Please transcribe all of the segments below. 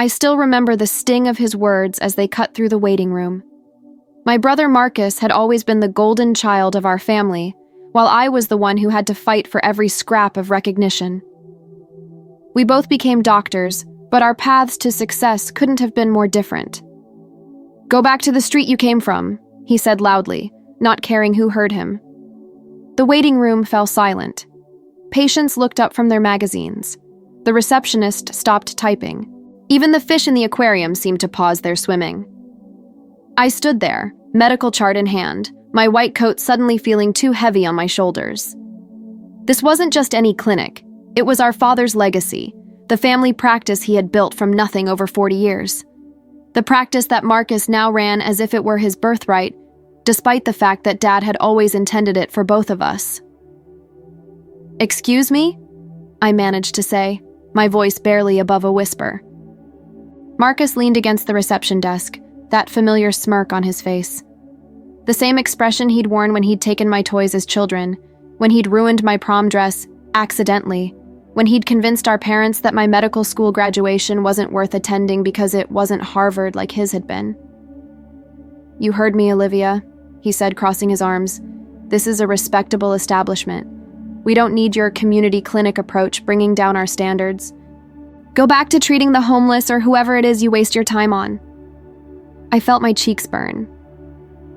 I still remember the sting of his words as they cut through the waiting room. My brother Marcus had always been the golden child of our family, while I was the one who had to fight for every scrap of recognition. We both became doctors, but our paths to success couldn't have been more different. "Go back to the street you came from," he said loudly, not caring who heard him. The waiting room fell silent. Patients looked up from their magazines. The receptionist stopped typing. Even the fish in the aquarium seemed to pause their swimming. I stood there, medical chart in hand, my white coat suddenly feeling too heavy on my shoulders. This wasn't just any clinic. It was our father's legacy, the family practice he had built from nothing over 40 years. The practice that Marcus now ran as if it were his birthright, despite the fact that Dad had always intended it for both of us. "Excuse me?" I managed to say, my voice barely above a whisper. Marcus leaned against the reception desk, that familiar smirk on his face. The same expression he'd worn when he'd taken my toys as children, when he'd ruined my prom dress, accidentally, when he'd convinced our parents that my medical school graduation wasn't worth attending because it wasn't Harvard like his had been. "You heard me, Olivia," he said, crossing his arms. "This is a respectable establishment. We don't need your community clinic approach bringing down our standards. Go back to treating the homeless or whoever it is you waste your time on." I felt my cheeks burn.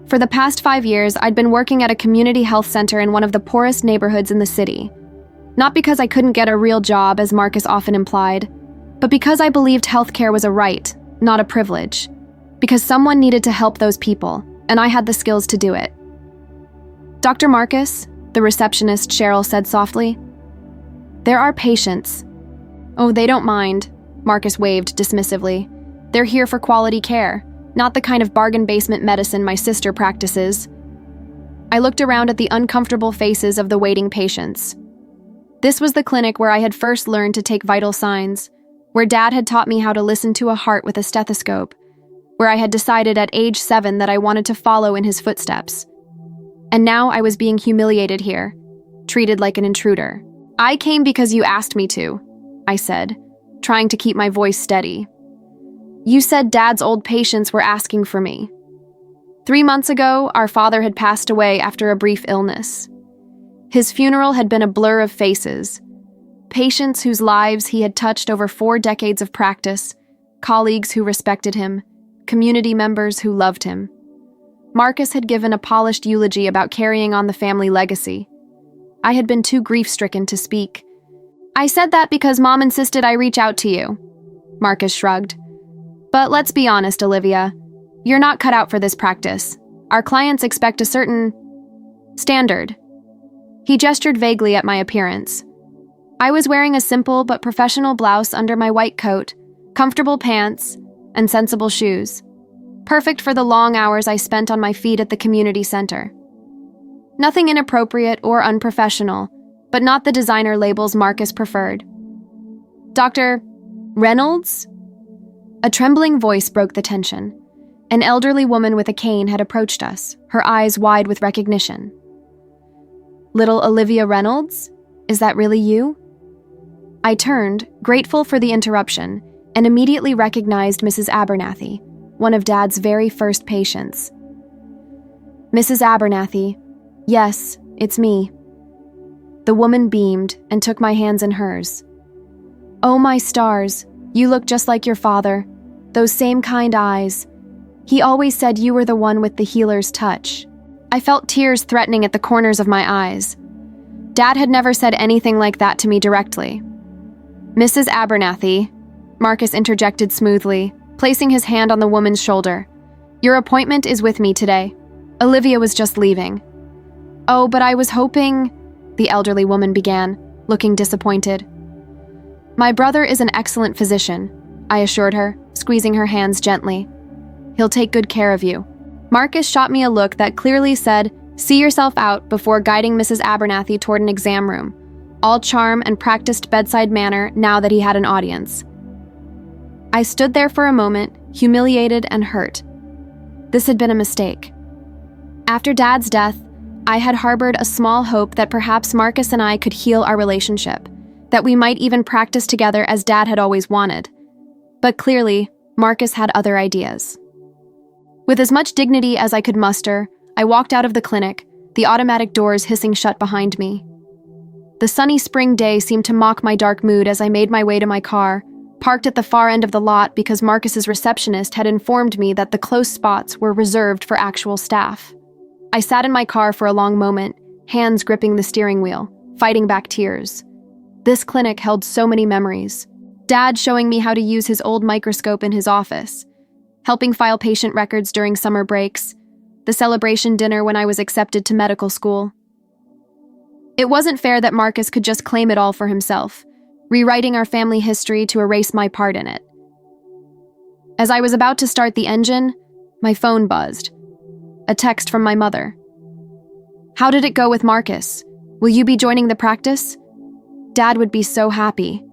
For the past 5 years, I'd been working at a community health center in one of the poorest neighborhoods in the city. Not because I couldn't get a real job, as Marcus often implied, but because I believed healthcare was a right, not a privilege. Because someone needed to help those people, and I had the skills to do it. "Dr. Marcus," the receptionist Cheryl said softly, "there are patients." "Oh, they don't mind," Marcus waved dismissively. "They're here for quality care, not the kind of bargain basement medicine my sister practices." I looked around at the uncomfortable faces of the waiting patients. This was the clinic where I had first learned to take vital signs, where Dad had taught me how to listen to a heart with a stethoscope, where I had decided at age 7 that I wanted to follow in his footsteps. And now I was being humiliated here, treated like an intruder. "I came because you asked me to," I said, trying to keep my voice steady. "You said Dad's old patients were asking for me." 3 months ago, our father had passed away after a brief illness. His funeral had been a blur of faces. Patients whose lives he had touched over 4 decades of practice, colleagues who respected him, community members who loved him. Marcus had given a polished eulogy about carrying on the family legacy. I had been too grief-stricken to speak. "I said that because Mom insisted I reach out to you," Marcus shrugged. "But let's be honest, Olivia. You're not cut out for this practice. Our clients expect a certain standard." He gestured vaguely at my appearance. I was wearing a simple but professional blouse under my white coat, comfortable pants, and sensible shoes. Perfect for the long hours I spent on my feet at the community center. Nothing inappropriate or unprofessional, but not the designer labels Marcus preferred. "Dr. Reynolds?" A trembling voice broke the tension. An elderly woman with a cane had approached us, her eyes wide with recognition. "Little Olivia Reynolds? Is that really you?" I turned, grateful for the interruption, and immediately recognized Mrs. Abernathy, one of Dad's very first patients. "Mrs. Abernathy, yes, it's me." The woman beamed and took my hands in hers. "Oh, my stars, you look just like your father. Those same kind eyes. He always said you were the one with the healer's touch." I felt tears threatening at the corners of my eyes. Dad had never said anything like that to me directly. "Mrs. Abernathy," Marcus interjected smoothly, placing his hand on the woman's shoulder. "Your appointment is with me today. Olivia was just leaving." "Oh, but I was hoping," the elderly woman began, looking disappointed. "My brother is an excellent physician," I assured her, squeezing her hands gently. "He'll take good care of you." Marcus shot me a look that clearly said, "See yourself out," before guiding Mrs. Abernathy toward an exam room, all charm and practiced bedside manner now that he had an audience. I stood there for a moment, humiliated and hurt. This had been a mistake. After Dad's death, I had harbored a small hope that perhaps Marcus and I could heal our relationship, that we might even practice together as Dad had always wanted. But clearly, Marcus had other ideas. With as much dignity as I could muster, I walked out of the clinic, the automatic doors hissing shut behind me. The sunny spring day seemed to mock my dark mood as I made my way to my car, parked at the far end of the lot because Marcus's receptionist had informed me that the close spots were reserved for actual staff. I sat in my car for a long moment, hands gripping the steering wheel, fighting back tears. This clinic held so many memories. Dad showing me how to use his old microscope in his office, helping file patient records during summer breaks, the celebration dinner when I was accepted to medical school. It wasn't fair that Marcus could just claim it all for himself, rewriting our family history to erase my part in it. As I was about to start the engine, my phone buzzed. A text from my mother. "How did it go with Marcus? Will you be joining the practice? Dad would be so happy."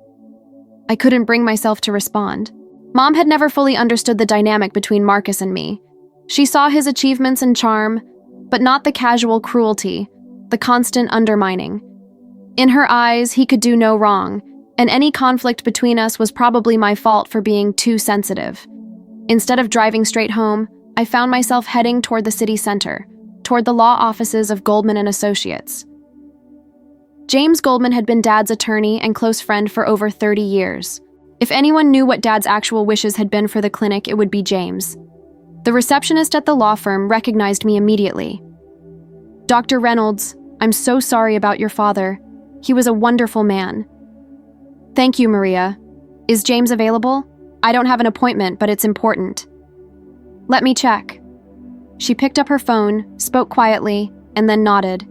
I couldn't bring myself to respond. Mom had never fully understood the dynamic between Marcus and me. She saw his achievements and charm, but not the casual cruelty, the constant undermining. In her eyes, he could do no wrong, and any conflict between us was probably my fault for being too sensitive. Instead of driving straight home, I found myself heading toward the city center, toward the law offices of Goldman & Associates. James Goldman had been Dad's attorney and close friend for over 30 years. If anyone knew what Dad's actual wishes had been for the clinic, it would be James. The receptionist at the law firm recognized me immediately. "Dr. Reynolds, I'm so sorry about your father. He was a wonderful man." "Thank you, Maria. Is James available? I don't have an appointment, but it's important." "Let me check." She picked up her phone, spoke quietly, and then nodded.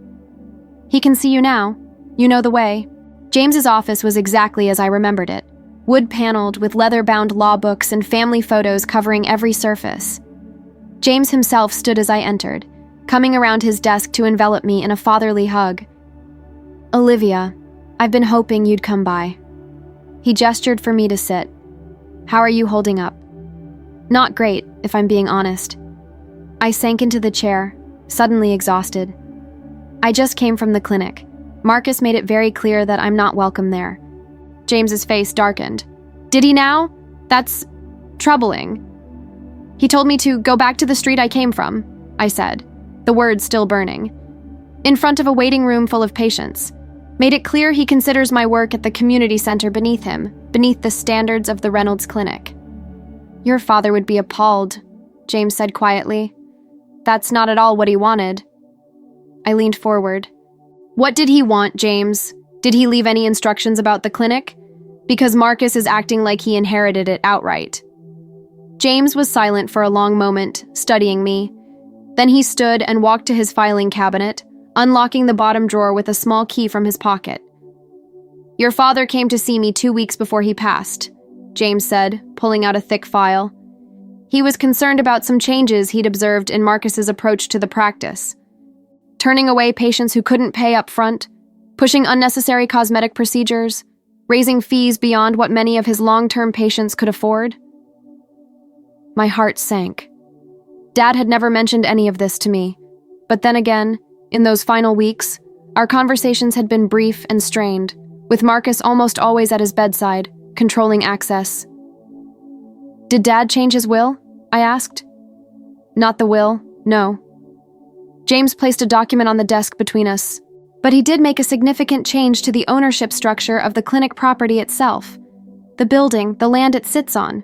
"He can see you now. You know the way." James's office was exactly as I remembered it, wood-paneled with leather-bound law books and family photos covering every surface. James himself stood as I entered, coming around his desk to envelop me in a fatherly hug. "Olivia, I've been hoping you'd come by." He gestured for me to sit. "How are you holding up?" "Not great, if I'm being honest." I sank into the chair, suddenly exhausted. "I just came from the clinic. Marcus made it very clear that I'm not welcome there." James's face darkened. "Did he now? That's troubling." "He told me to go back to the street I came from," I said, the words still burning. "In front of a waiting room full of patients. Made it clear he considers my work at the community center beneath him, beneath the standards of the Reynolds Clinic." "Your father would be appalled," James said quietly. "That's not at all what he wanted." I leaned forward. "What did he want, James? Did he leave any instructions about the clinic? Because Marcus is acting like he inherited it outright." James was silent for a long moment, studying me. Then he stood and walked to his filing cabinet, unlocking the bottom drawer with a small key from his pocket. "Your father came to see me 2 weeks before he passed," James said, pulling out a thick file. "He was concerned about some changes he'd observed in Marcus's approach to the practice. Turning away patients who couldn't pay up front, pushing unnecessary cosmetic procedures, raising fees beyond what many of his long-term patients could afford." My heart sank. Dad had never mentioned any of this to me, but then again, in those final weeks, our conversations had been brief and strained, with Marcus almost always at his bedside, controlling access. "Did Dad change his will?" I asked. "Not the will, no." James placed a document on the desk between us, but he did make a significant change to the ownership structure of the clinic property itself, the building, the land it sits on.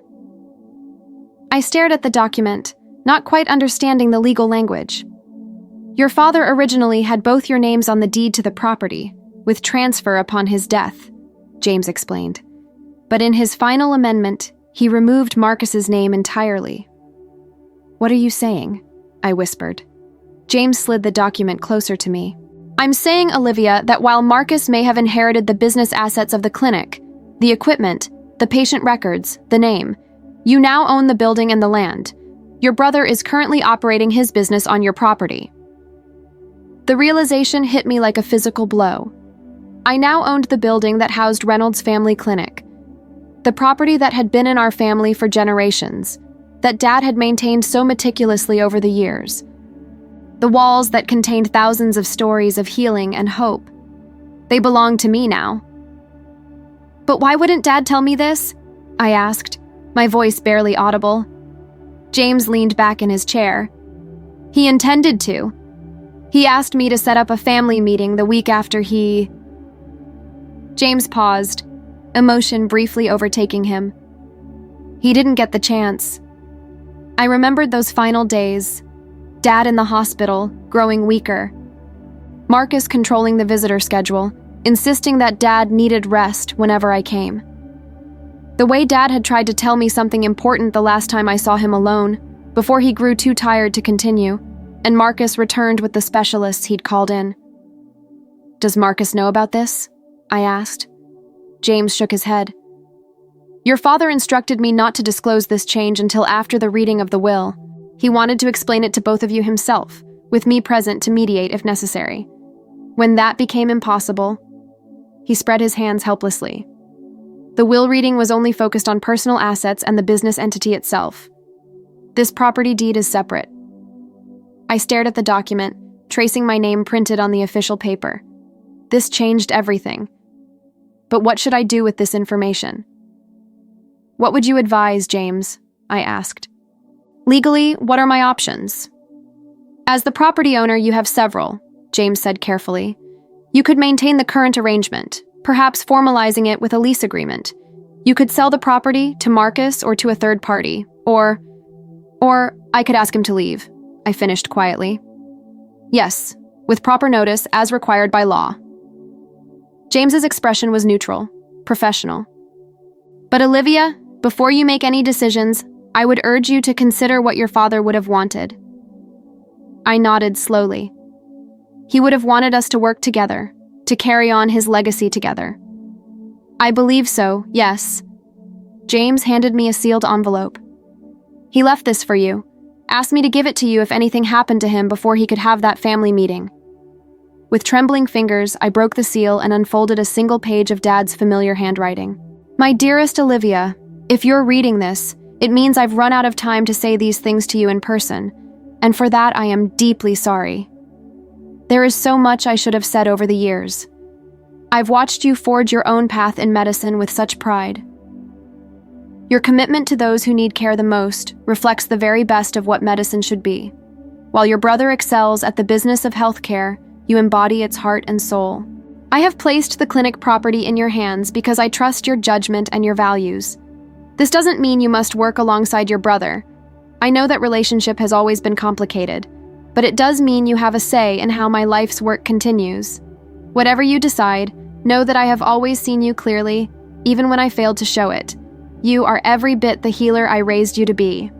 I stared at the document, not quite understanding the legal language. "Your father originally had both your names on the deed to the property, with transfer upon his death," James explained. "But in his final amendment, he removed Marcus's name entirely." "What are you saying?" I whispered. James slid the document closer to me. "I'm saying, Olivia, that while Marcus may have inherited the business assets of the clinic, the equipment, the patient records, the name, you now own the building and the land. Your brother is currently operating his business on your property." The realization hit me like a physical blow. I now owned the building that housed Reynolds Family Clinic, the property that had been in our family for generations, that Dad had maintained so meticulously over the years. The walls that contained thousands of stories of healing and hope. They belonged to me now. "But why wouldn't Dad tell me this?" I asked, my voice barely audible. James leaned back in his chair. He intended to. He asked me to set up a family meeting the week after he... James paused, emotion briefly overtaking him. He didn't get the chance. I remembered those final days. Dad in the hospital, growing weaker. Marcus controlling the visitor schedule, insisting that Dad needed rest whenever I came. The way Dad had tried to tell me something important the last time I saw him alone, before he grew too tired to continue, and Marcus returned with the specialists he'd called in. "Does Marcus know about this?" I asked. James shook his head. "Your father instructed me not to disclose this change until after the reading of the will. He wanted to explain it to both of you himself, with me present to mediate if necessary. When that became impossible..." He spread his hands helplessly. "The will reading was only focused on personal assets and the business entity itself. This property deed is separate." I stared at the document, tracing my name printed on the official paper. This changed everything. But what should I do with this information? "What would you advise, James?" I asked. "Legally, what are my options?" "As the property owner, you have several," James said carefully. "You could maintain the current arrangement, perhaps formalizing it with a lease agreement. You could sell the property to Marcus or to a third party, or I could ask him to leave," I finished quietly. "Yes, with proper notice as required by law." James's expression was neutral, professional. "But Olivia, before you make any decisions, I would urge you to consider what your father would have wanted." I nodded slowly. He would have wanted us to work together, to carry on his legacy together. "I believe so, yes." James handed me a sealed envelope. "He left this for you. Asked me to give it to you if anything happened to him before he could have that family meeting." With trembling fingers, I broke the seal and unfolded a single page of Dad's familiar handwriting. "My dearest Olivia, if you're reading this, it means I've run out of time to say these things to you in person, and for that I am deeply sorry. There is so much I should have said over the years. I've watched you forge your own path in medicine with such pride. Your commitment to those who need care the most reflects the very best of what medicine should be. While your brother excels at the business of healthcare, you embody its heart and soul. I have placed the clinic property in your hands because I trust your judgment and your values. This doesn't mean you must work alongside your brother. I know that relationship has always been complicated, but it does mean you have a say in how my life's work continues. Whatever you decide, know that I have always seen you clearly, even when I failed to show it. You are every bit the healer I raised you to be.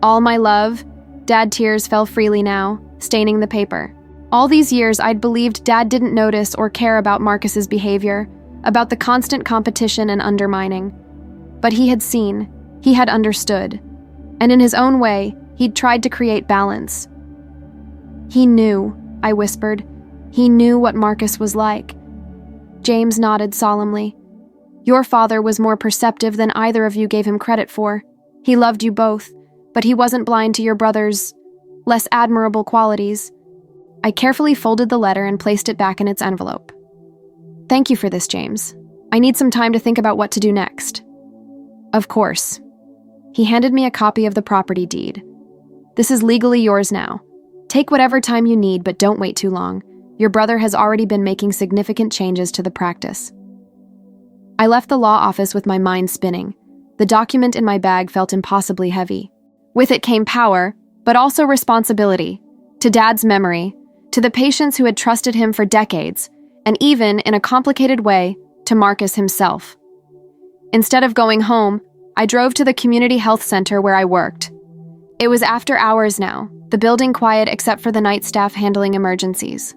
All my love." Dad tears fell freely now, staining the paper. All these years I'd believed Dad didn't notice or care about Marcus's behavior, about the constant competition and undermining. But he had seen, he had understood, and in his own way, he'd tried to create balance. "He knew," I whispered. "He knew what Marcus was like." James nodded solemnly. "Your father was more perceptive than either of you gave him credit for. He loved you both, but he wasn't blind to your brother's less admirable qualities." I carefully folded the letter and placed it back in its envelope. "Thank you for this, James. I need some time to think about what to do next." "Of course." He handed me a copy of the property deed. "This is legally yours now. Take whatever time you need, but don't wait too long. Your brother has already been making significant changes to the practice." I left the law office with my mind spinning. The document in my bag felt impossibly heavy. With it came power, but also responsibility. To Dad's memory, to the patients who had trusted him for decades, and even, in a complicated way, to Marcus himself. Instead of going home, I drove to the community health center where I worked. It was after hours now, the building quiet except for the night staff handling emergencies.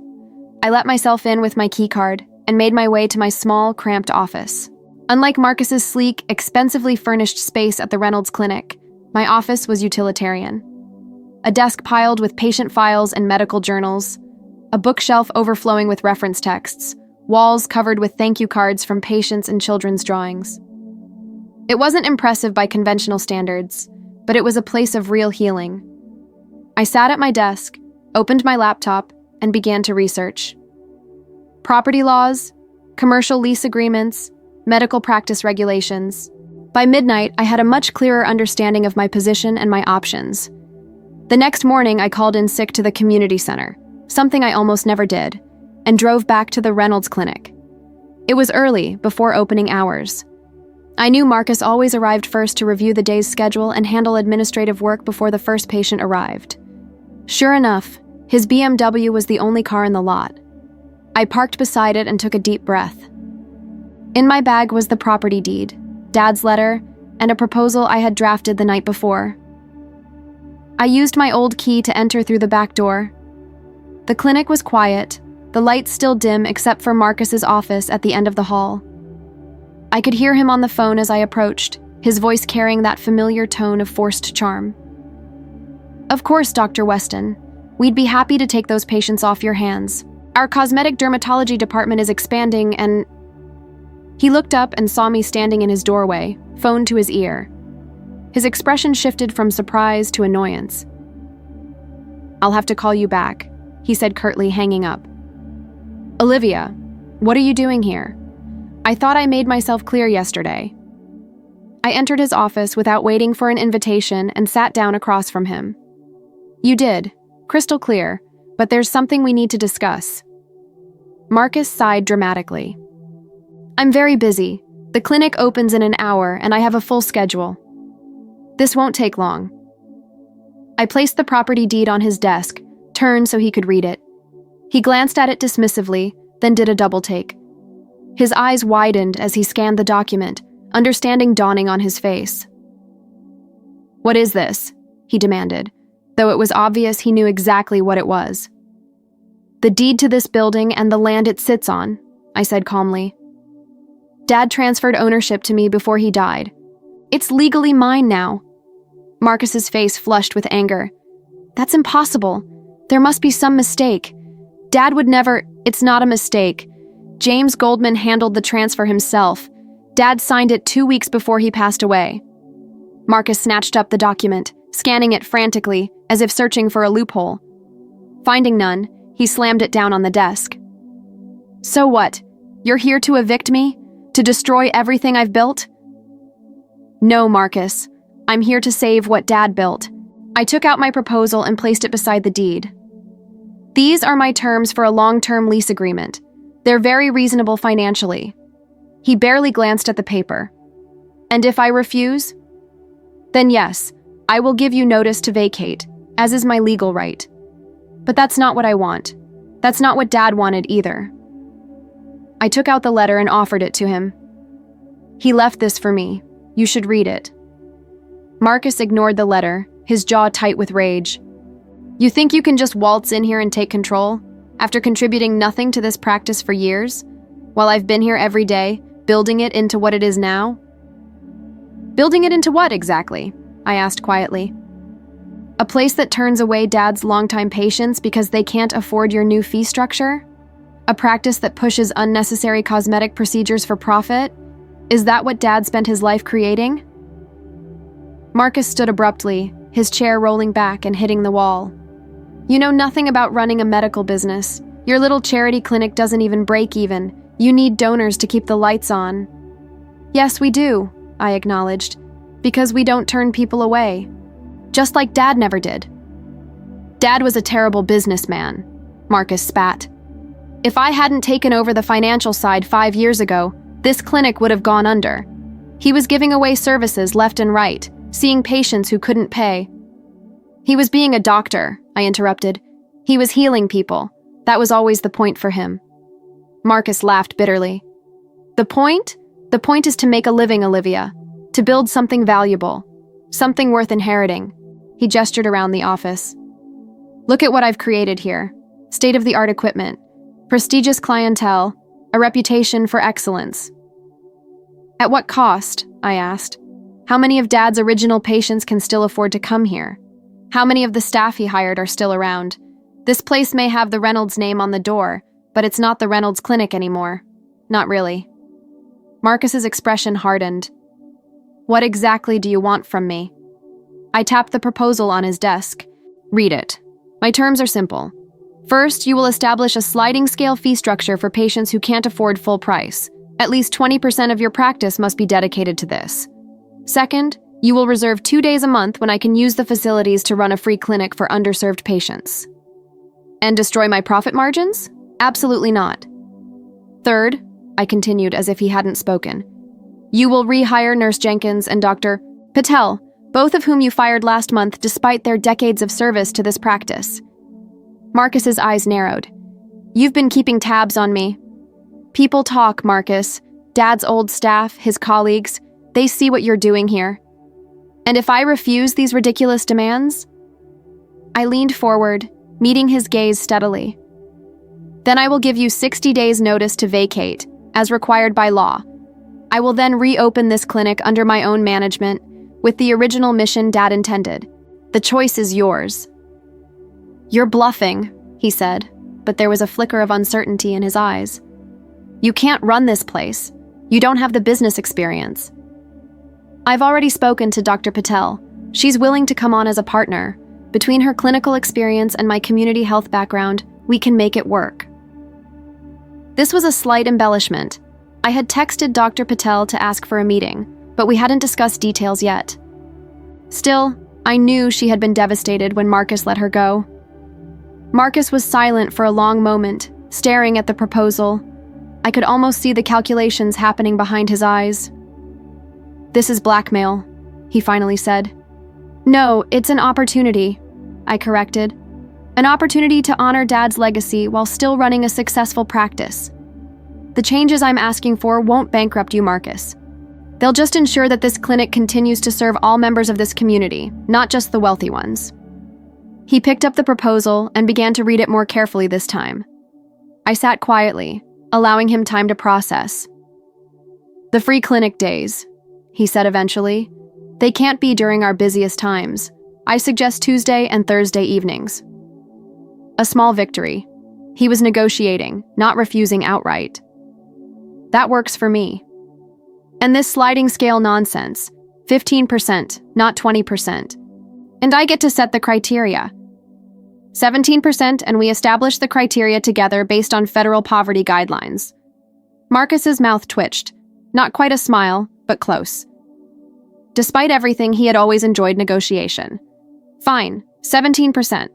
I let myself in with my keycard and made my way to my small, cramped office. Unlike Marcus's sleek, expensively furnished space at the Reynolds Clinic, my office was utilitarian. A desk piled with patient files and medical journals, a bookshelf overflowing with reference texts, walls covered with thank you cards from patients and children's drawings. It wasn't impressive by conventional standards, but it was a place of real healing. I sat at my desk, opened my laptop, and began to research. Property laws, commercial lease agreements, medical practice regulations. By midnight, I had a much clearer understanding of my position and my options. The next morning, I called in sick to the community center, something I almost never did, and drove back to the Reynolds Clinic. It was early, before opening hours. I knew Marcus always arrived first to review the day's schedule and handle administrative work before the first patient arrived. Sure enough, his BMW was the only car in the lot. I parked beside it and took a deep breath. In my bag was the property deed, Dad's letter, and a proposal I had drafted the night before. I used my old key to enter through the back door. The clinic was quiet, the lights still dim except for Marcus's office at the end of the hall. I could hear him on the phone as I approached, his voice carrying that familiar tone of forced charm. "Of course, Dr. Weston. We'd be happy to take those patients off your hands. Our cosmetic dermatology department is expanding and..." He looked up and saw me standing in his doorway, phone to his ear. His expression shifted from surprise to annoyance. "I'll have to call you back," he said curtly, hanging up. "Olivia, what are you doing here? I thought I made myself clear yesterday." I entered his office without waiting for an invitation and sat down across from him. "You did, crystal clear, but there's something we need to discuss." Marcus sighed dramatically. "I'm very busy. The clinic opens in an hour and I have a full schedule. This won't take long." I placed the property deed on his desk, turned so he could read it. He glanced at it dismissively, then did a double take. His eyes widened as he scanned the document, understanding dawning on his face. "What is this?" he demanded, though it was obvious he knew exactly what it was. "The deed to this building and the land it sits on," I said calmly. "Dad transferred ownership to me before he died. It's legally mine now." Marcus's face flushed with anger. "That's impossible. There must be some mistake. Dad would never..." "It's not a mistake. James Goldman handled the transfer himself. Dad signed it 2 weeks before he passed away." Marcus snatched up the document, scanning it frantically, as if searching for a loophole. Finding none, he slammed it down on the desk. "So what? You're here to evict me? To destroy everything I've built?" "No, Marcus. I'm here to save what Dad built." I took out my proposal and placed it beside the deed. "These are my terms for a long-term lease agreement. They're very reasonable financially." He barely glanced at the paper. "And if I refuse? Then yes, I will give you notice to vacate, as is my legal right. But that's not what I want. That's not what Dad wanted either." I took out the letter and offered it to him. "He left this for me. You should read it." Marcus ignored the letter, his jaw tight with rage. "You think you can just waltz in here and take control, after contributing nothing to this practice for years, while I've been here every day, building it into what it is now?" "Building it into what, exactly?" I asked quietly. "A place that turns away Dad's longtime patients because they can't afford your new fee structure? A practice that pushes unnecessary cosmetic procedures for profit? Is that what Dad spent his life creating?" Marcus stood abruptly, his chair rolling back and hitting the wall. "You know nothing about running a medical business. Your little charity clinic doesn't even break even. You need donors to keep the lights on." "Yes, we do," I acknowledged, "because we don't turn people away. Just like Dad never did." "Dad was a terrible businessman," Marcus spat. "If I hadn't taken over the financial side 5 years ago, this clinic would have gone under. He was giving away services left and right, seeing patients who couldn't pay." "He was being a doctor," I interrupted. "He was healing people. That was always the point for him." Marcus laughed bitterly. "The point? The point is to make a living, Olivia. To build something valuable. Something worth inheriting." He gestured around the office. "Look at what I've created here. State-of-the-art equipment. Prestigious clientele. A reputation for excellence." "At what cost?" I asked. "How many of Dad's original patients can still afford to come here? How many of the staff he hired are still around? This place may have the Reynolds name on the door, but it's not the Reynolds Clinic anymore. Not really." Marcus's expression hardened. "What exactly do you want from me?" I tapped the proposal on his desk. "Read it. My terms are simple. First, you will establish a sliding scale fee structure for patients who can't afford full price. At least 20% of your practice must be dedicated to this. Second, you will reserve 2 days a month when I can use the facilities to run a free clinic for underserved patients. And destroy my profit margins? Absolutely not. Third, I continued as if he hadn't spoken, you will rehire Nurse Jenkins and Dr. Patel, both of whom you fired last month despite their decades of service to this practice. Marcus's eyes narrowed. You've been keeping tabs on me. People talk, Marcus. Dad's old staff, his colleagues, they see what you're doing here. And if I refuse these ridiculous demands? I leaned forward, meeting his gaze steadily. Then I will give you 60 days' notice to vacate, as required by law. I will then reopen this clinic under my own management, with the original mission Dad intended. The choice is yours. You're bluffing, he said, but there was a flicker of uncertainty in his eyes. You can't run this place. You don't have the business experience. I've already spoken to Dr. Patel. She's willing to come on as a partner. Between her clinical experience and my community health background, we can make it work. This was a slight embellishment. I had texted Dr. Patel to ask for a meeting, but we hadn't discussed details yet. Still, I knew she had been devastated when Marcus let her go. Marcus was silent for a long moment, staring at the proposal. I could almost see the calculations happening behind his eyes. This is blackmail, he finally said. No, it's an opportunity, I corrected. An opportunity to honor Dad's legacy while still running a successful practice. The changes I'm asking for won't bankrupt you, Marcus. They'll just ensure that this clinic continues to serve all members of this community, not just the wealthy ones. He picked up the proposal and began to read it more carefully this time. I sat quietly, allowing him time to process. The free clinic days, he said eventually. They can't be during our busiest times. I suggest Tuesday and Thursday evenings. A small victory. He was negotiating, not refusing outright. That works for me. And this sliding scale nonsense, 15%, not 20%. And I get to set the criteria. 17%, and we establish the criteria together based on federal poverty guidelines. Marcus's mouth twitched. Not quite a smile, but close. Despite everything, he had always enjoyed negotiation. Fine, 17%.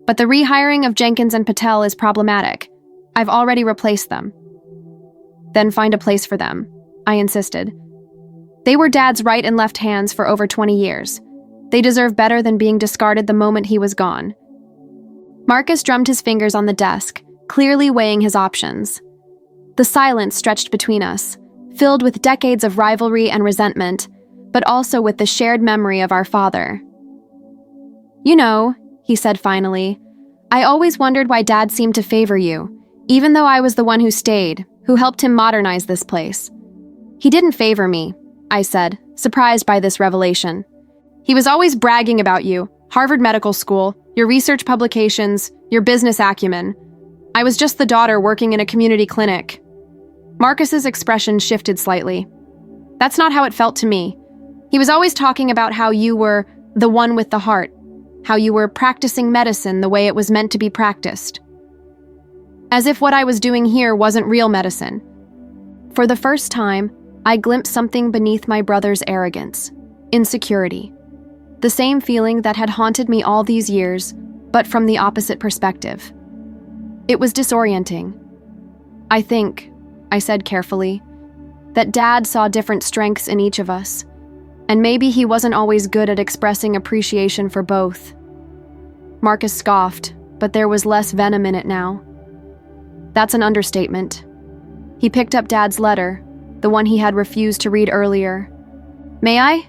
But the rehiring of Jenkins and Patel is problematic. I've already replaced them. Then find a place for them, I insisted. They were Dad's right and left hands for over 20 years. They deserve better than being discarded the moment he was gone. Marcus drummed his fingers on the desk, clearly weighing his options. The silence stretched between us, filled with decades of rivalry and resentment, but also with the shared memory of our father. You know, he said finally, I always wondered why Dad seemed to favor you, even though I was the one who stayed, who helped him modernize this place. He didn't favor me, I said, surprised by this revelation. He was always bragging about you, Harvard Medical School, your research publications, your business acumen. I was just the daughter working in a community clinic. Marcus's expression shifted slightly. That's not how it felt to me. He was always talking about how you were the one with the heart, how you were practicing medicine the way it was meant to be practiced. As if what I was doing here wasn't real medicine. For the first time, I glimpsed something beneath my brother's arrogance, insecurity. The same feeling that had haunted me all these years, but from the opposite perspective. It was disorienting. I think, I said carefully, that Dad saw different strengths in each of us, and maybe he wasn't always good at expressing appreciation for both. Marcus scoffed, but there was less venom in it now. That's an understatement. He picked up Dad's letter, the one he had refused to read earlier. May I?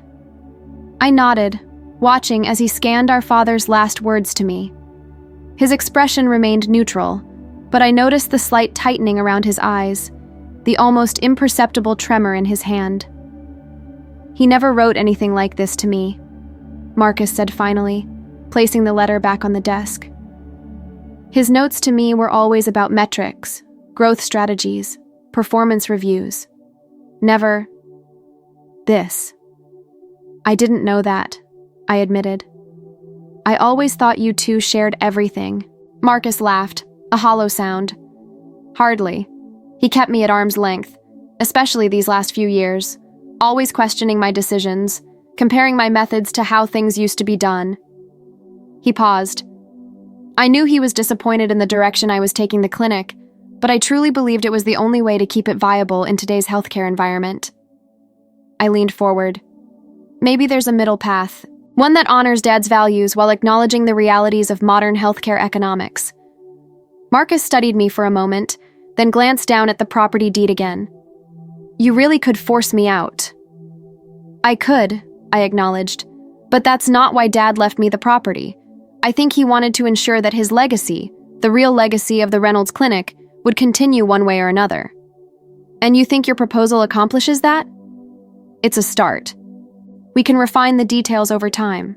I nodded, watching as he scanned our father's last words to me. His expression remained neutral, but I noticed the slight tightening around his eyes, the almost imperceptible tremor in his hand. He never wrote anything like this to me, Marcus said finally, placing the letter back on the desk. His notes to me were always about metrics, growth strategies, performance reviews. Never this. I didn't know that, I admitted. I always thought you two shared everything. Marcus laughed, a hollow sound. Hardly. He kept me at arm's length, especially these last few years. always questioning my decisions, comparing my methods to how things used to be done. He paused. I knew he was disappointed in the direction I was taking the clinic, but I truly believed it was the only way to keep it viable in today's healthcare environment. I leaned forward. Maybe there's a middle path, one that honors Dad's values while acknowledging the realities of modern healthcare economics. Marcus studied me for a moment, then glanced down at the property deed again. You really could force me out. I could, I acknowledged, but that's not why Dad left me the property. I think he wanted to ensure that his legacy, the real legacy of the Reynolds Clinic, would continue one way or another. And you think your proposal accomplishes that? It's a start. We can refine the details over time.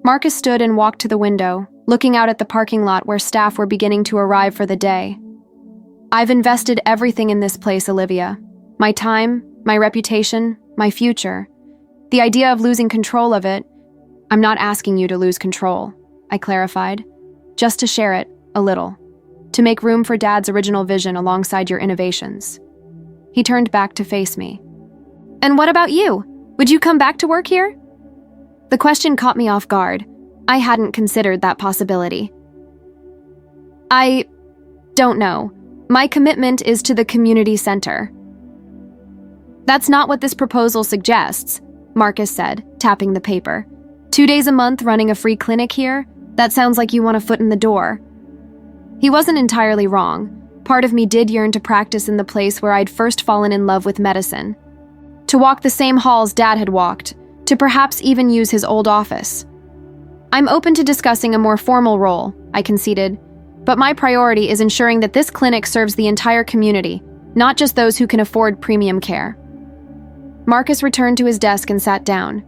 Marcus stood and walked to the window, looking out at the parking lot where staff were beginning to arrive for the day. I've invested everything in this place, Olivia. My time, my reputation, my future. The idea of losing control of it, I'm not asking you to lose control, I clarified, just to share it, a little, to make room for Dad's original vision alongside your innovations. He turned back to face me. And what about you? Would you come back to work here? The question caught me off guard. I hadn't considered that possibility. I don't know. My commitment is to the community center. That's not what this proposal suggests, Marcus said, tapping the paper. 2 days a month running a free clinic here? That sounds like you want a foot in the door. He wasn't entirely wrong. Part of me did yearn to practice in the place where I'd first fallen in love with medicine. To walk the same halls Dad had walked, to perhaps even use his old office. I'm open to discussing a more formal role, I conceded, but my priority is ensuring that this clinic serves the entire community, not just those who can afford premium care. Marcus returned to his desk and sat down.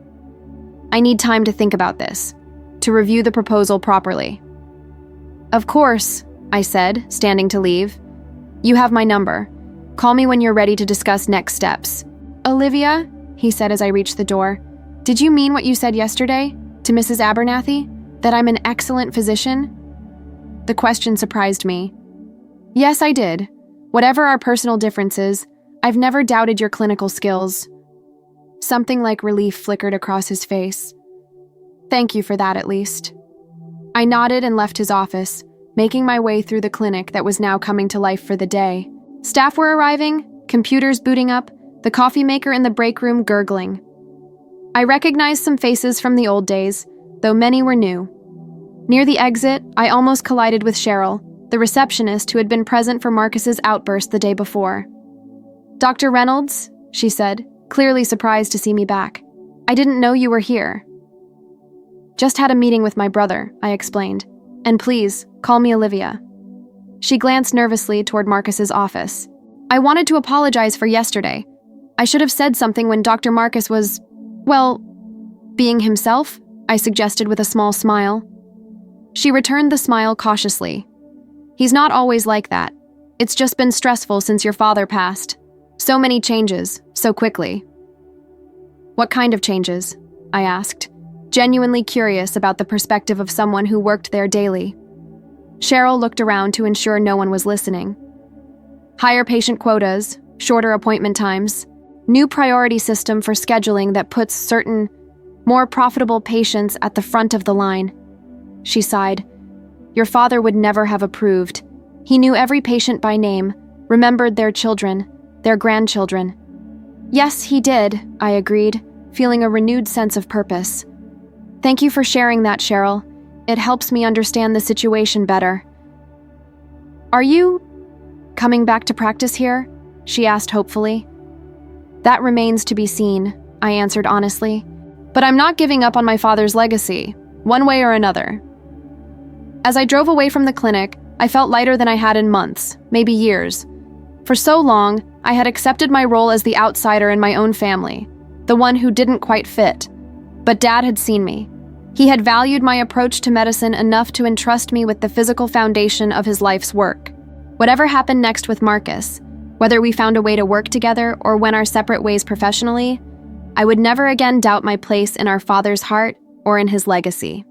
I need time to think about this, to review the proposal properly. Of course, I said, standing to leave. You have my number. Call me when you're ready to discuss next steps. Olivia, he said as I reached the door, did you mean what you said yesterday to Mrs. Abernathy, that I'm an excellent physician? The question surprised me. Yes, I did. Whatever our personal differences, I've never doubted your clinical skills. Something like relief flickered across his face. Thank you for that, at least. I nodded and left his office, making my way through the clinic that was now coming to life for the day. Staff were arriving, computers booting up, the coffee maker in the break room gurgling. I recognized some faces from the old days, though many were new. Near the exit, I almost collided with Cheryl, the receptionist who had been present for Marcus's outburst the day before. Dr. Reynolds, she said, clearly surprised to see me back. I didn't know you were here. Just had a meeting with my brother, I explained. And please, call me Olivia. She glanced nervously toward Marcus's office. I wanted to apologize for yesterday. I should have said something when Dr. Marcus was, well, being himself, I suggested with a small smile. She returned the smile cautiously. He's not always like that. It's just been stressful since your father passed. So many changes, so quickly. What kind of changes? I asked, genuinely curious about the perspective of someone who worked there daily. Cheryl looked around to ensure no one was listening. Higher patient quotas, shorter appointment times, new priority system for scheduling that puts certain, more profitable patients at the front of the line. She sighed. Your father would never have approved. He knew every patient by name, remembered their children, their grandchildren. Yes, he did, I agreed, feeling a renewed sense of purpose. Thank you for sharing that, Cheryl. It helps me understand the situation better. Are you coming back to practice here? She asked hopefully. That remains to be seen, I answered honestly. But I'm not giving up on my father's legacy, one way or another. As I drove away from the clinic, I felt lighter than I had in months, maybe years. For so long, I had accepted my role as the outsider in my own family, the one who didn't quite fit. But Dad had seen me. He had valued my approach to medicine enough to entrust me with the physical foundation of his life's work. Whatever happened next with Marcus, whether we found a way to work together or went our separate ways professionally, I would never again doubt my place in our father's heart or in his legacy.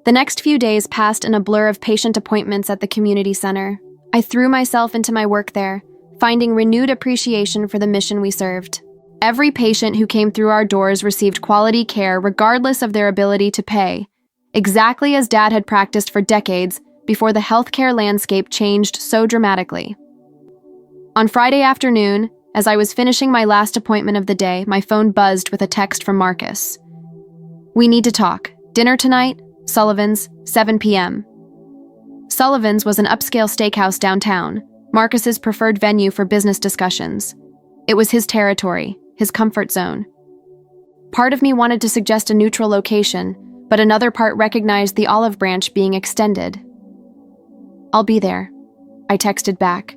The next few days passed in a blur of patient appointments at the community center. I threw myself into my work there, finding renewed appreciation for the mission we served. Every patient who came through our doors received quality care regardless of their ability to pay, exactly as Dad had practiced for decades before the healthcare landscape changed so dramatically. On Friday afternoon, as I was finishing my last appointment of the day, my phone buzzed with a text from Marcus. "We need to talk. Dinner tonight? Sullivan's, 7 p.m. Sullivan's was an upscale steakhouse downtown, Marcus's preferred venue for business discussions. It was his territory, his comfort zone. Part of me wanted to suggest a neutral location, but another part recognized the olive branch being extended. "I'll be there," I texted back.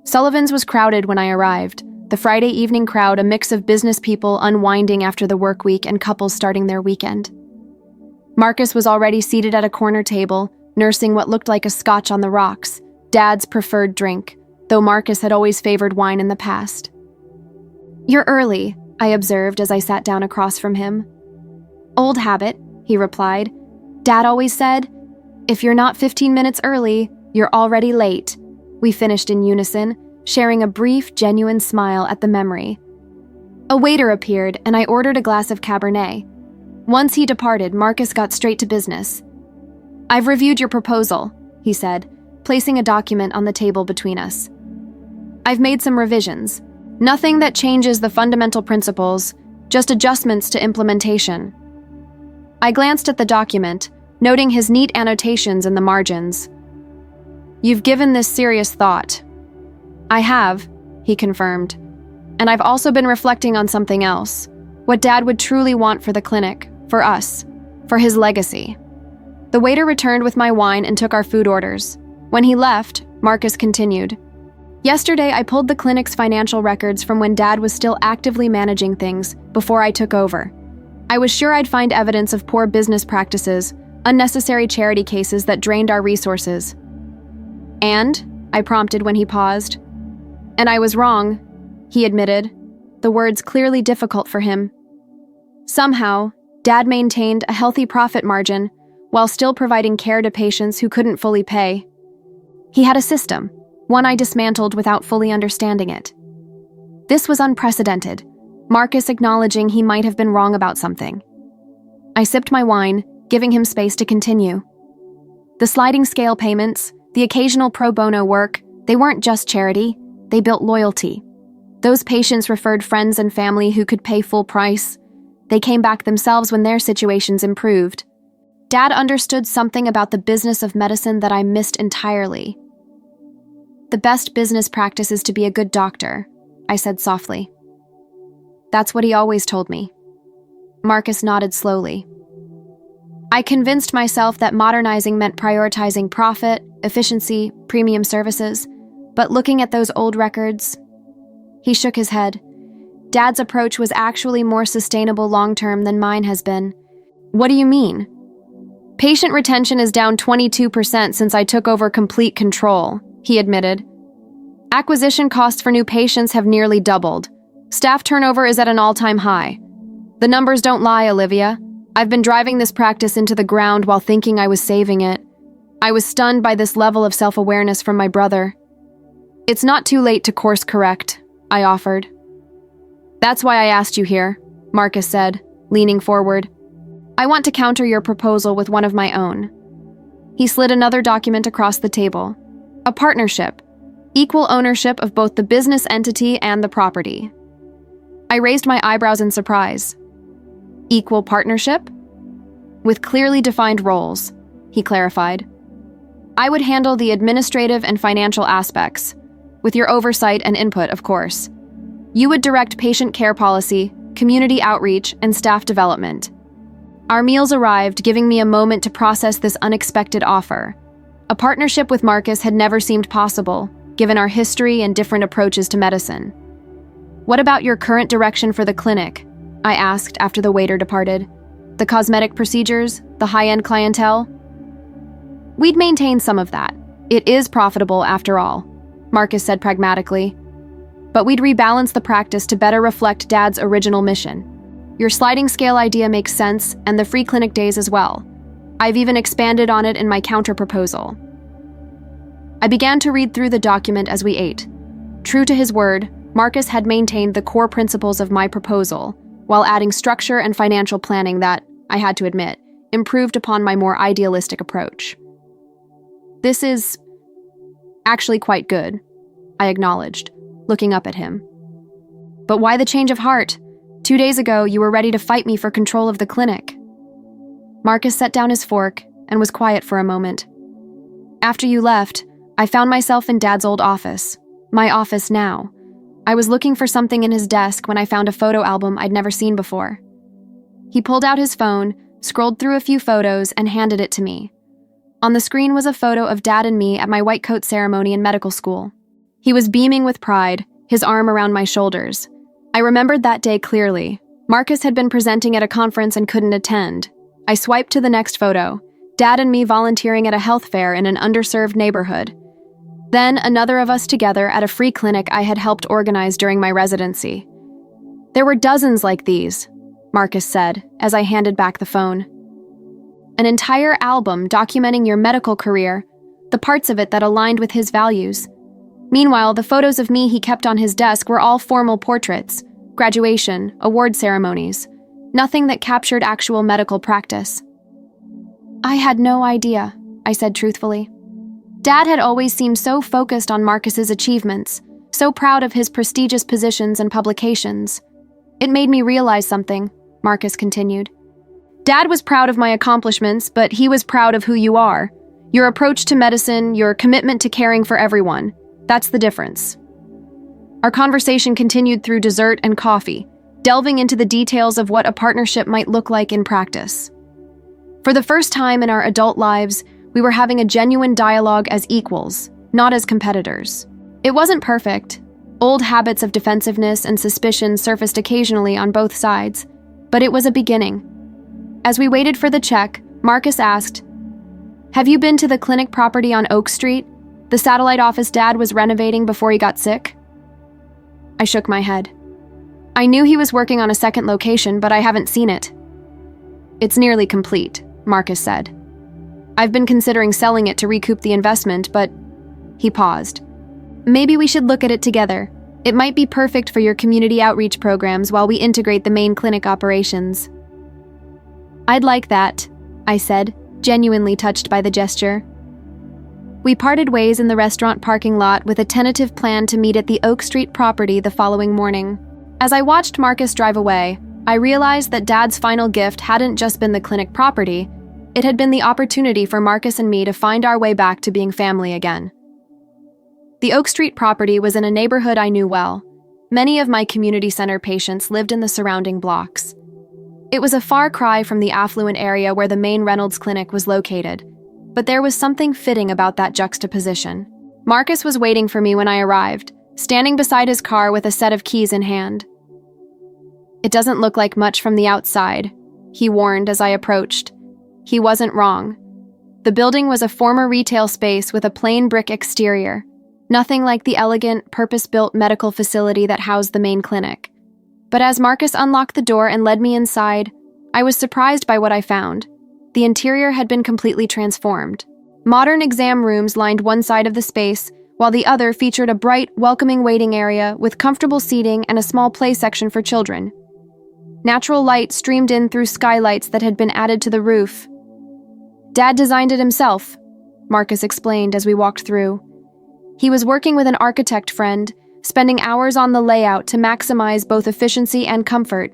Sullivan's was crowded when I arrived, the Friday evening crowd a mix of business people unwinding after the work week and couples starting their weekend. Marcus was already seated at a corner table, nursing what looked like a scotch on the rocks, Dad's preferred drink, though Marcus had always favored wine in the past. "You're early," I observed as I sat down across from him. "Old habit," he replied. "Dad always said, if you're not 15 minutes early, you're already late." We finished in unison, sharing a brief, genuine smile at the memory. A waiter appeared, and I ordered a glass of Cabernet. Once he departed, Marcus got straight to business. "I've reviewed your proposal," he said, placing a document on the table between us. "I've made some revisions. Nothing that changes the fundamental principles, just adjustments to implementation." I glanced at the document, noting his neat annotations in the margins. "You've given this serious thought." "I have," he confirmed. "And I've also been reflecting on something else. What Dad would truly want for the clinic, for us, for his legacy." The waiter returned with my wine and took our food orders. When he left, Marcus continued. "Yesterday, I pulled the clinic's financial records from when Dad was still actively managing things before I took over. I was sure I'd find evidence of poor business practices, unnecessary charity cases that drained our resources." "And?" I prompted when he paused. "And I was wrong," he admitted, the words clearly difficult for him. Somehow, Dad maintained a healthy profit margin while still providing care to patients who couldn't fully pay. He had a system, one I dismantled without fully understanding it. This was unprecedented, Marcus acknowledging he might have been wrong about something. I sipped my wine, giving him space to continue. The sliding scale payments, the occasional pro bono work, they weren't just charity, they built loyalty. Those patients referred friends and family who could pay full price. They came back themselves when their situations improved. Dad understood something about the business of medicine that I missed entirely. "The best business practice is to be a good doctor," I said softly. "That's what he always told me." Marcus nodded slowly. I convinced myself that modernizing meant prioritizing profit, efficiency, premium services, but looking at those old records, he shook his head. Dad's approach was actually more sustainable long-term than mine has been. "What do you mean?" "Patient retention is down 22% since I took over complete control," he admitted. "Acquisition costs for new patients have nearly doubled. Staff turnover is at an all-time high. The numbers don't lie, Olivia. I've been driving this practice into the ground while thinking I was saving it. I was stunned by this level of self-awareness from my brother." "It's not too late to course correct," I offered. "That's why I asked you here," Marcus said, leaning forward. "I want to counter your proposal with one of my own." He slid another document across the table. "A partnership. Equal ownership of both the business entity and the property." I raised my eyebrows in surprise. "Equal partnership?" "With clearly defined roles," he clarified. "I would handle the administrative and financial aspects, with your oversight and input, of course. You would direct patient care policy, community outreach, and staff development." Our meals arrived, giving me a moment to process this unexpected offer. A partnership with Marcus had never seemed possible, given our history and different approaches to medicine. "What about your current direction for the clinic?" I asked after the waiter departed. "The cosmetic procedures, the high-end clientele?" "We'd maintain some of that. It is profitable after all," Marcus said pragmatically. "But we'd rebalance the practice to better reflect Dad's original mission. Your sliding scale idea makes sense, and the free clinic days as well. I've even expanded on it in my counter proposal." I began to read through the document as we ate. True to his word, Marcus had maintained the core principles of my proposal, while adding structure and financial planning that, I had to admit, improved upon my more idealistic approach. This is actually quite good, I acknowledged, looking up at him. But why the change of heart? 2 days ago, you were ready to fight me for control of the clinic. Marcus set down his fork and was quiet for a moment. After you left, I found myself in Dad's old office, my office now. I was looking for something in his desk when I found a photo album I'd never seen before. He pulled out his phone, scrolled through a few photos, and handed it to me. On the screen was a photo of Dad and me at my white coat ceremony in medical school. He was beaming with pride, his arm around my shoulders. I remembered that day clearly. Marcus had been presenting at a conference and couldn't attend. I swiped to the next photo, Dad and me volunteering at a health fair in an underserved neighborhood. Then another of us together at a free clinic I had helped organize during my residency. There were dozens like these, Marcus said, as I handed back the phone. An entire album documenting your medical career, the parts of it that aligned with his values. Meanwhile, the photos of me he kept on his desk were all formal portraits, graduation, award ceremonies, nothing that captured actual medical practice. I had no idea, I said truthfully. Dad had always seemed so focused on Marcus's achievements, so proud of his prestigious positions and publications. It made me realize something, Marcus continued. Dad was proud of my accomplishments, but he was proud of who you are. Your approach to medicine, your commitment to caring for everyone. That's the difference. Our conversation continued through dessert and coffee, delving into the details of what a partnership might look like in practice. For the first time in our adult lives, we were having a genuine dialogue as equals, not as competitors. It wasn't perfect. Old habits of defensiveness and suspicion surfaced occasionally on both sides, but it was a beginning. As we waited for the check, Marcus asked, "Have you been to the clinic property on Oak Street, the satellite office Dad was renovating before he got sick?" I shook my head. I knew he was working on a second location, but I haven't seen it. It's nearly complete, Marcus said. I've been considering selling it to recoup the investment, but... He paused. Maybe we should look at it together. It might be perfect for your community outreach programs while we integrate the main clinic operations. I'd like that, I said, genuinely touched by the gesture. We parted ways in the restaurant parking lot with a tentative plan to meet at the Oak Street property the following morning. As I watched Marcus drive away, I realized that Dad's final gift hadn't just been the clinic property, it had been the opportunity for Marcus and me to find our way back to being family again. The Oak Street property was in a neighborhood I knew well. Many of my community center patients lived in the surrounding blocks. It was a far cry from the affluent area where the main Reynolds Clinic was located, but there was something fitting about that juxtaposition. Marcus was waiting for me when I arrived, standing beside his car with a set of keys in hand. It doesn't look like much from the outside, he warned as I approached. He wasn't wrong. The building was a former retail space with a plain brick exterior, nothing like the elegant, purpose-built medical facility that housed the main clinic. But as Marcus unlocked the door and led me inside, I was surprised by what I found. The interior had been completely transformed. Modern exam rooms lined one side of the space, while the other featured a bright, welcoming waiting area with comfortable seating and a small play section for children. Natural light streamed in through skylights that had been added to the roof. Dad designed it himself, Marcus explained as we walked through. He was working with an architect friend, spending hours on the layout to maximize both efficiency and comfort.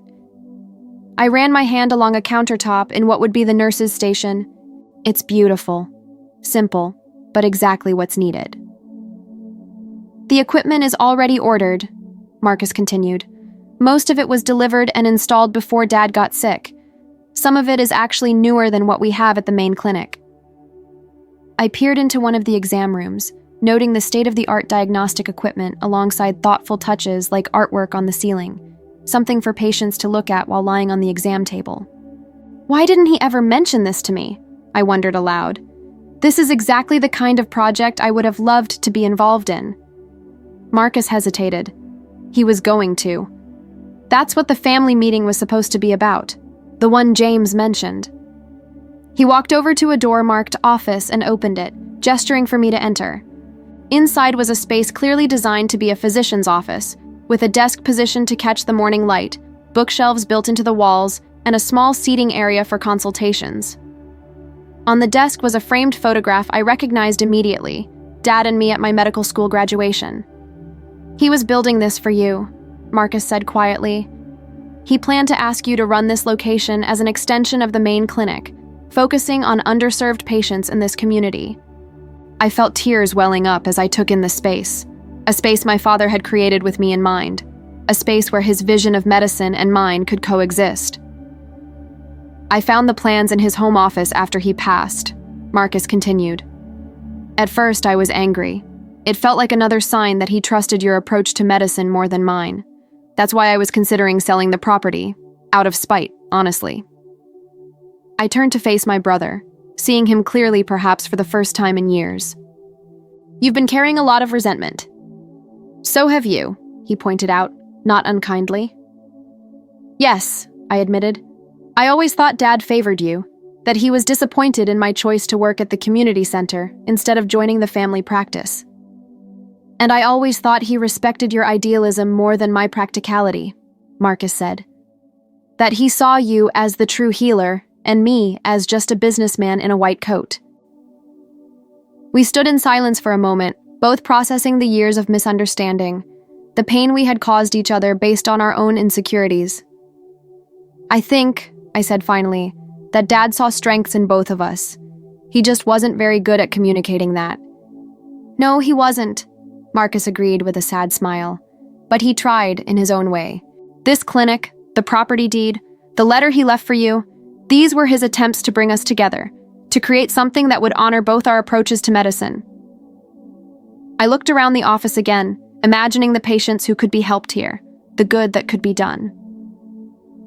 I ran my hand along a countertop in what would be the nurse's station. It's beautiful, simple, but exactly what's needed. The equipment is already ordered, Marcus continued. Most of it was delivered and installed before Dad got sick. Some of it is actually newer than what we have at the main clinic. I peered into one of the exam rooms, noting the state-of-the-art diagnostic equipment alongside thoughtful touches like artwork on the ceiling, something for patients to look at while lying on the exam table. Why didn't he ever mention this to me? I wondered aloud. This is exactly the kind of project I would have loved to be involved in. Marcus hesitated. He was going to. That's what the family meeting was supposed to be about, the one James mentioned. He walked over to a door marked office and opened it, gesturing for me to enter. Inside was a space clearly designed to be a physician's office, with a desk positioned to catch the morning light, bookshelves built into the walls, and a small seating area for consultations. On the desk was a framed photograph I recognized immediately, Dad and me at my medical school graduation. "He was building this for you," Marcus said quietly. "He planned to ask you to run this location as an extension of the main clinic, focusing on underserved patients in this community." I felt tears welling up as I took in the space, a space my father had created with me in mind, a space where his vision of medicine and mine could coexist. "I found the plans in his home office after he passed," Marcus continued. "At first, I was angry. It felt like another sign that he trusted your approach to medicine more than mine. That's why I was considering selling the property, out of spite, honestly." I turned to face my brother, seeing him clearly perhaps for the first time in years. "You've been carrying a lot of resentment." "So have you," he pointed out, not unkindly. "Yes," I admitted. "I always thought Dad favored you, that he was disappointed in my choice to work at the community center instead of joining the family practice. And I always thought he respected your idealism more than my practicality," Marcus said. "That he saw you as the true healer and me as just a businessman in a white coat." We stood in silence for a moment, both processing the years of misunderstanding, the pain we had caused each other based on our own insecurities. "I think," I said finally, "that Dad saw strengths in both of us. He just wasn't very good at communicating that." "No, he wasn't," Marcus agreed with a sad smile. "But he tried in his own way. This clinic, the property deed, the letter he left for you, these were his attempts to bring us together, to create something that would honor both our approaches to medicine." I looked around the office again, imagining the patients who could be helped here, the good that could be done.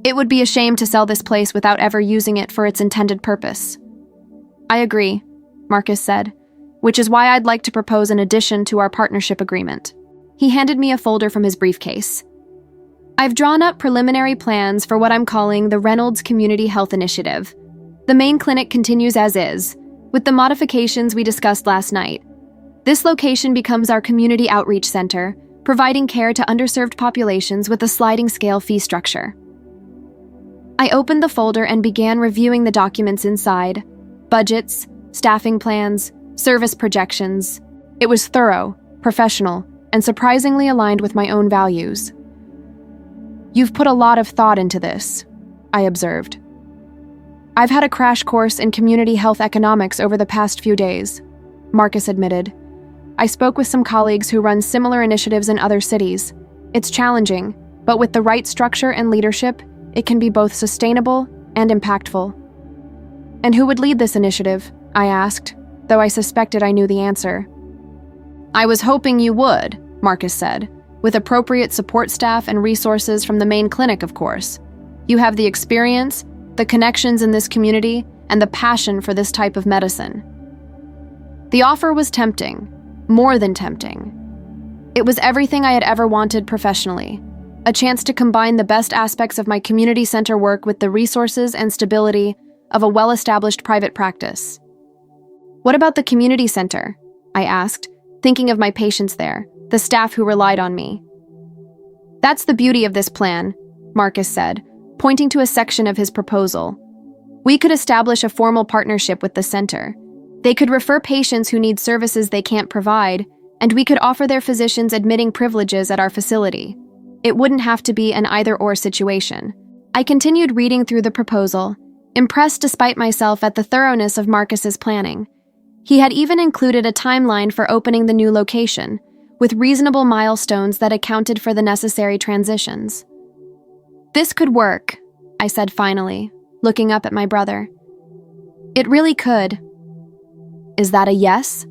"It would be a shame to sell this place without ever using it for its intended purpose." "I agree," Marcus said, "which is why I'd like to propose an addition to our partnership agreement." He handed me a folder from his briefcase. "I've drawn up preliminary plans for what I'm calling the Reynolds Community Health Initiative. The main clinic continues as is, with the modifications we discussed last night. This location becomes our community outreach center, providing care to underserved populations with a sliding scale fee structure." I opened the folder and began reviewing the documents inside: budgets, staffing plans, service projections. It was thorough, professional, and surprisingly aligned with my own values. "You've put a lot of thought into this," I observed. "I've had a crash course in community health economics over the past few days," Marcus admitted. "I spoke with some colleagues who run similar initiatives in other cities. It's challenging, but with the right structure and leadership, it can be both sustainable and impactful." "And who would lead this initiative?" I asked, though I suspected I knew the answer. "I was hoping you would," Marcus said, "with appropriate support staff and resources from the main clinic, of course. You have the experience, the connections in this community, and the passion for this type of medicine." The offer was tempting, more than tempting. It was everything I had ever wanted professionally, a chance to combine the best aspects of my community center work with the resources and stability of a well-established private practice. "What about the community center?" I asked, thinking of my patients there, the staff who relied on me. "That's the beauty of this plan," Marcus said, pointing to a section of his proposal. "We could establish a formal partnership with the center. They could refer patients who need services they can't provide, and we could offer their physicians admitting privileges at our facility. It wouldn't have to be an either-or situation." I continued reading through the proposal, impressed despite myself at the thoroughness of Marcus's planning. He had even included a timeline for opening the new location, with reasonable milestones that accounted for the necessary transitions. "This could work," I said finally, looking up at my brother. "It really could." "Is that a yes?"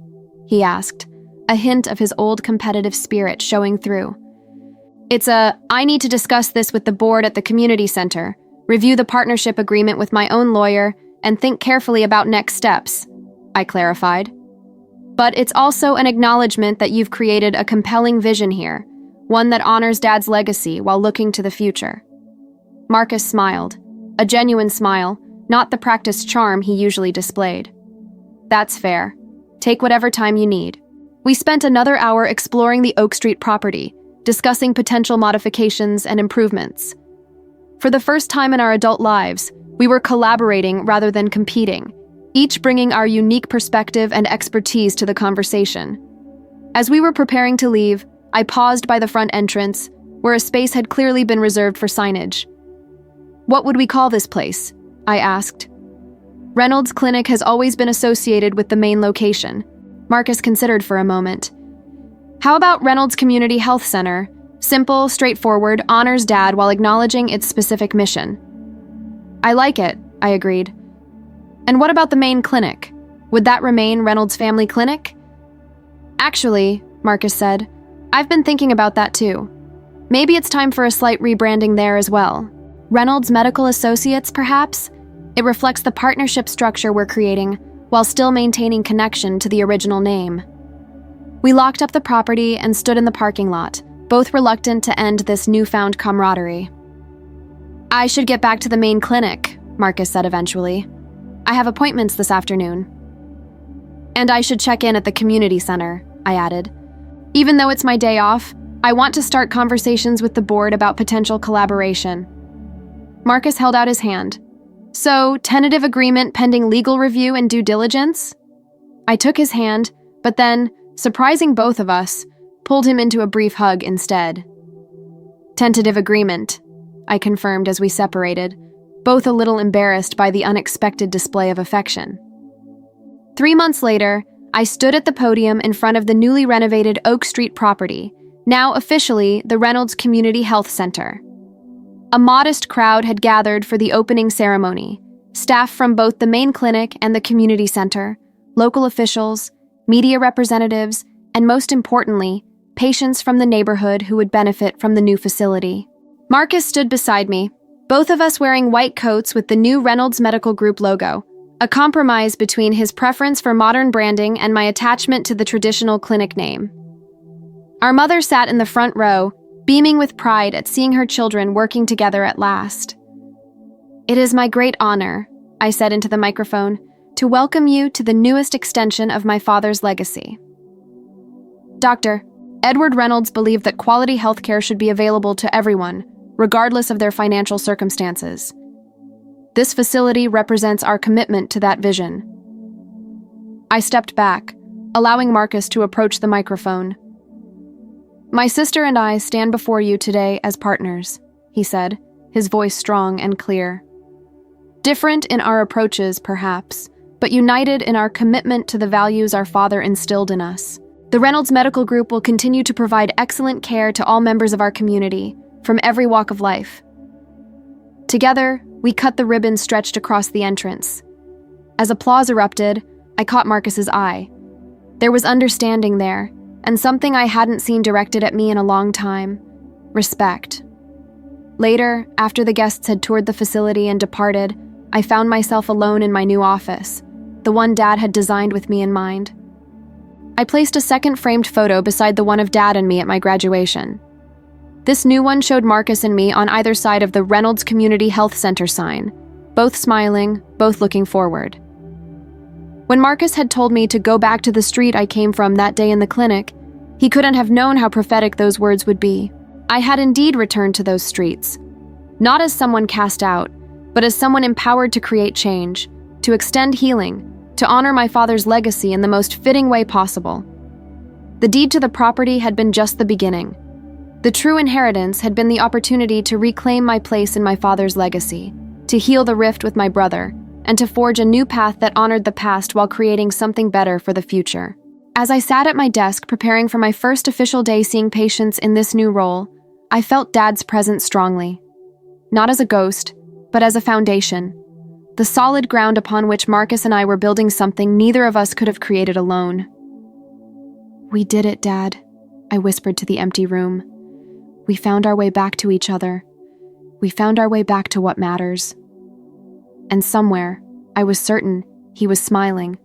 he asked, a hint of his old competitive spirit showing through. "It's I need to discuss this with the board at the community center, review the partnership agreement with my own lawyer, and think carefully about next steps," I clarified. "But it's also an acknowledgement that you've created a compelling vision here, one that honors Dad's legacy while looking to the future." Marcus smiled, a genuine smile, not the practiced charm he usually displayed. "That's fair. Take whatever time you need. We spent another hour exploring the Oak Street property, discussing potential modifications and improvements. For the first time in our adult lives, we were collaborating rather than competing, each bringing our unique perspective and expertise to the conversation. As we were preparing to leave, I paused by the front entrance, where a space had clearly been reserved for signage. "What would we call this place?" I asked. Reynolds Clinic has always been associated with the main location. Marcus considered for a moment. "How about Reynolds Community Health Center? Simple, straightforward, honors Dad while acknowledging its specific mission." "I like it," I agreed. "And what about the main clinic? Would that remain Reynolds Family Clinic?" "Actually," Marcus said, "I've been thinking about that too. Maybe it's time for a slight rebranding there as well. Reynolds Medical Associates, perhaps? It reflects the partnership structure we're creating, while still maintaining connection to the original name." We locked up the property and stood in the parking lot, both reluctant to end this newfound camaraderie. "I should get back to the main clinic," Marcus said eventually. "I have appointments this afternoon." "And I should check in at the community center," I added. "Even though it's my day off, I want to start conversations with the board about potential collaboration." Marcus held out his hand. "So, tentative agreement pending legal review and due diligence?" I took his hand, but then, surprising both of us, pulled him into a brief hug instead. "Tentative agreement," I confirmed as we separated, both a little embarrassed by the unexpected display of affection. 3 months later, I stood at the podium in front of the newly renovated Oak Street property, now officially the Reynolds Community Health Center. A modest crowd had gathered for the opening ceremony, staff from both the main clinic and the community center, local officials, media representatives, and most importantly, patients from the neighborhood who would benefit from the new facility. Marcus stood beside me, both of us wearing white coats with the new Reynolds Medical Group logo, a compromise between his preference for modern branding and my attachment to the traditional clinic name. Our mother sat in the front row, beaming with pride at seeing her children working together at last. "It is my great honor," I said into the microphone, "to welcome you to the newest extension of my father's legacy." Dr. Edward Reynolds believed that quality healthcare should be available to everyone, regardless of their financial circumstances. This facility represents our commitment to that vision. I stepped back, allowing Marcus to approach the microphone. "My sister and I stand before you today as partners," he said, his voice strong and clear. "Different in our approaches, perhaps, but united in our commitment to the values our father instilled in us. The Reynolds Medical Group will continue to provide excellent care to all members of our community, from every walk of life." Together, we cut the ribbon stretched across the entrance. As applause erupted, I caught Marcus's eye. There was understanding there, and something I hadn't seen directed at me in a long time: respect. Later, after the guests had toured the facility and departed, I found myself alone in my new office, the one Dad had designed with me in mind. I placed a second framed photo beside the one of Dad and me at my graduation. This new one showed Marcus and me on either side of the Reynolds Community Health Center sign, both smiling, both looking forward. When Marcus had told me to go back to the street I came from that day in the clinic, he couldn't have known how prophetic those words would be. I had indeed returned to those streets, not as someone cast out, but as someone empowered to create change, to extend healing, to honor my father's legacy in the most fitting way possible. The deed to the property had been just the beginning. The true inheritance had been the opportunity to reclaim my place in my father's legacy, to heal the rift with my brother, and to forge a new path that honored the past while creating something better for the future. As I sat at my desk preparing for my first official day seeing patients in this new role, I felt Dad's presence strongly. Not as a ghost, but as a foundation. The solid ground upon which Marcus and I were building something neither of us could have created alone. "We did it, Dad," I whispered to the empty room. "We found our way back to each other. We found our way back to what matters." And somewhere, I was certain, he was smiling.